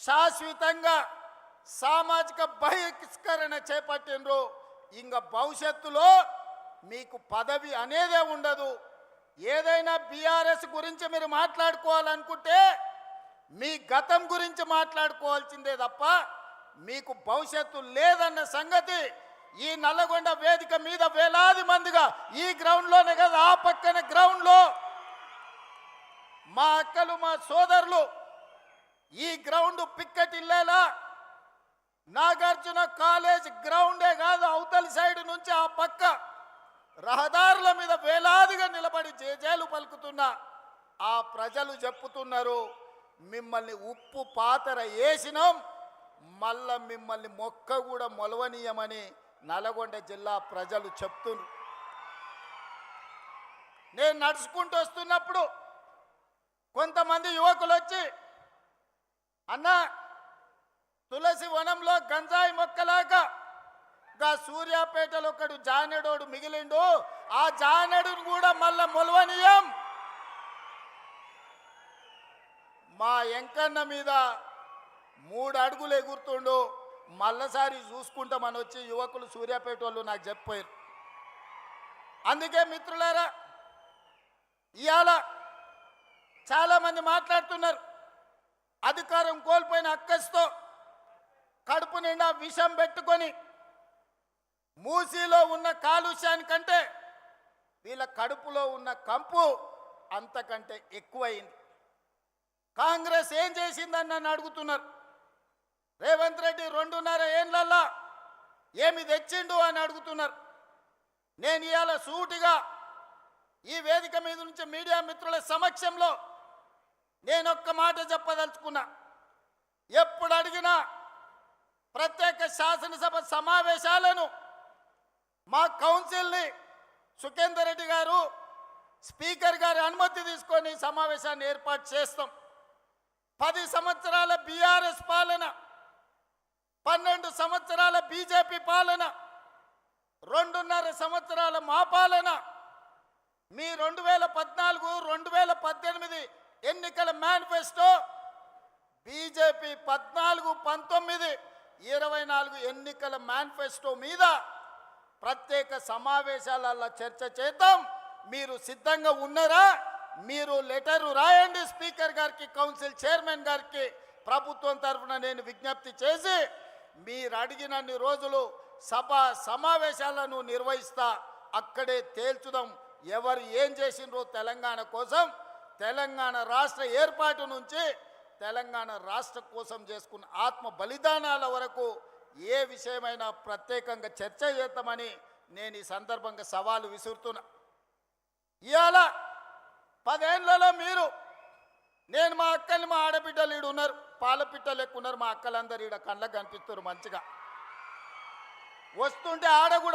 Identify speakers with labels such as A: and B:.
A: శాశ్వతంగా సామాజిక బహిష్కరణ చేపట్టినరు. ఇంకా భవిష్యత్తులో మీకు పదవి అనేదే ఉండదు. ఏదైనా బీఆర్ఎస్ గురించి మీరు మాట్లాడుకోవాలనుకుంటే మీ గతం గురించి మాట్లాడుకోవాల్సిందే తప్ప మీకు భవిష్యత్తు లేదన్న సంగతి ఈ నల్లగొండ వేదిక మీద వేలాది మందిగా ఈ గ్రౌండ్లోనే కదా ఆ పక్కన గ్రౌండ్లో మా అక్కలు మా సోదరులు ఈ గ్రౌండ్ పిక్కటిల్లేలా నాగార్జున కాలేజ్ గ్రౌండే కాదు అవతలి సైడ్ నుంచి ఆ పక్క రహదారుల మీద వేలాదిగా నిలబడి జేజేలు పలుకుతున్న ఆ ప్రజలు చెప్పుతున్నారు, మిమ్మల్ని ఉప్పు పాతర వేసినాం, మళ్ళా మిమ్మల్ని మొక్క కూడా మొలవనీయమని నల్గొండ జిల్లా ప్రజలు చెప్తున్నారు. నేను నడుచుకుంటూ వస్తున్నప్పుడు కొంతమంది యువకులు వచ్చి, అన్నా తులసి వనంలో గంజాయి మొక్కలాగా గా సూర్యాపేటలో ఒకడు జానెడోడు మిగిలిండు, ఆ జానెడును కూడా మళ్ళా మొలవనీయం, మా ఎంకన్న మీద 3 అడుగులు ఎగురుతుండు, మళ్ళసారి చూసుకుంటామని వచ్చి యువకులు సూర్యాపేట వాళ్ళు నాకు చెప్పారు. అందుకే మిత్రులారా, ఇవాళ చాలామంది మాట్లాడుతున్నారు, అధికారం కోల్పోయిన అక్కస్తో కడుపు నిండా విషం పెట్టుకొని మూసీలో ఉన్న కాలుష్యానికంటే వీళ్ళ కడుపులో ఉన్న కంపు అంతకంటే ఎక్కువైంది. కాంగ్రెస్ ఏం చేసిందని నన్ను అడుగుతున్నారు. రేవంత్ రెడ్డి 2.5 ఏళ్లలో ఏమి తెచ్చిండు అని అడుగుతున్నారు. నేను ఇవాళ సూటిగా ఈ వేదిక మీద నుంచి మీడియా మిత్రుల సమక్షంలో నేను ఒక్క మాట చెప్పదలుచుకున్నా. ఎప్పుడు అడిగినా ప్రత్యేక శాసనసభ సమావేశాలను మా కౌన్సిల్ని సుఖేందర్ రెడ్డి గారు స్పీకర్ గారి అనుమతి తీసుకొని సమావేశాన్ని ఏర్పాటు చేస్తాం. 10 సంవత్సరాల బీఆర్ఎస్ పాలన, 12 సంవత్సరాల బీజేపీ పాలన, 2.5 సంవత్సరాల మా పాలన, మీ 2014-2018 ఎన్నికల మేనిఫెస్టో, బీజేపీ 14-19-24 ఎన్నికల మేనిఫెస్టో మీద ప్రత్యేక సమావేశాలలో చర్చ చేద్దాం. మీరు సిద్ధంగా ఉన్నారా? మీరు లెటరు రాయండి స్పీకర్ గారికి, కౌన్సిల్ చైర్మన్ గారికి. ప్రభుత్వం తరఫున నేను విజ్ఞప్తి చేసి మీరు అడిగినన్ని రోజులు సభ సమావేశాలను నిర్వహిస్తా, అక్కడే తేల్చుదాం ఎవరు ఏం చేసిండ్రో తెలంగాణ కోసం. తెలంగాణ రాష్ట్ర ఏర్పాటు నుంచి తెలంగాణ రాష్ట్ర కోసం చేసుకున్న ఆత్మ బలిదానాల వరకు ఏ విషయమైనా ప్రత్యేకంగా చర్చ చేద్దామని నేను ఈ సందర్భంగా సవాలు విసురుతున్నా. ఇవాళ 10 ఏళ్లలో మీరు, నేను మా అక్కల్ని, మా ఆడబిడ్డలు ఈడు ఉన్నారు, పాలపిట్టలు ఎక్కున్నారు, మా అక్కలందరూ ఈడ కళ్ళకు కనిపిస్తారు మంచిగా వస్తుంటే ఆడ కూడా